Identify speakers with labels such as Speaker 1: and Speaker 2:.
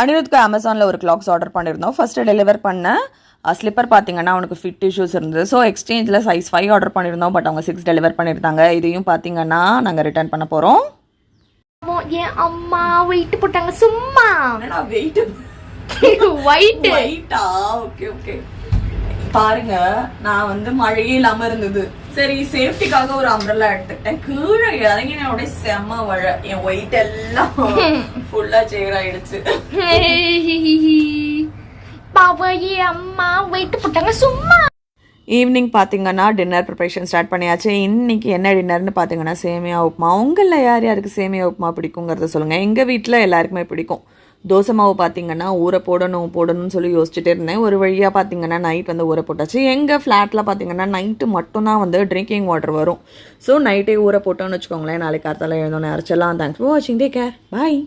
Speaker 1: அனிருத்க்கு அமேசானில் ஒரு clocks order பண்ணியிருந்தோம். ஃபஸ்ட்டு டெலிவர் பண்ண ஸ்லிப்பர் பார்த்தீங்கன்னா அவனுக்கு ஃபிட் இஷ்யூஸ் இருந்தது. ஸோ எக்ஸ்சேஞ்சில் சைஸ் 5 ஆர்டர் பண்ணியிருந்தோம். பட் அவங்க 6 டெலிவர் பண்ணியிருந்தாங்க. இதையும் பார்த்தீங்கன்னா நாங்கள் ரிட்டர்ன் பண்ண போகிறோம்.
Speaker 2: என் அம்மா வெயிட் போட்டாங்க சும்மா.
Speaker 1: வெயிட் வெயிட்டா? Okay okay. பாருங்க, நான் வந்து மழையே இல்லாம இருந்தது. சரி சேஃப்டிக்காக ஒரு அம்ப்ரெல்லா எடுத்துக்கிட்டேன். கீழே இறங்கினோட செம்ம மழை. என் வெயிட் எல்லாம் ஃபுல்லா சேர் ஆயிடுச்சு.
Speaker 2: அம்மா வெயிட் போட்டாங்க சும்மா.
Speaker 1: ஈவினிங் பார்த்தீங்கன்னா டின்னர் ப்ரிப்பரேஷன் ஸ்டார்ட் பண்ணியாச்சு. இன்னைக்கு என்ன டின்னர்னு பார்த்தீங்கன்னா சேமியா உப்புமா. உங்களில் யார் யாருக்கு சேமியா உப்புமா பிடிக்குங்கிறத சொல்லுங்கள். எங்கள் வீட்டில் எல்லாருக்குமே பிடிக்கும். தோசை மாவு பார்த்தீங்கன்னா ஊற போடணும்னு சொல்லி யோசிச்சுட்டே இருந்தேன். ஒரு வழியாக பார்த்தீங்கன்னா நைட் வந்து ஊற போட்டாச்சு. எங்கள் ஃப்ளாட்டில் பார்த்தீங்கன்னா நைட்டு மட்டும்தான் வந்து ட்ரிங்கிங் வாட்டர் வரும். ஸோ நைட்டே ஊற போட்டோன்னு வச்சுக்கோங்களேன். நாளைக்கு காத்தால எழுந்தோன்னே அரைச்சலாம். தேங்க்ஸ் ஃபார் வாட்சிங். Take care. பாய்.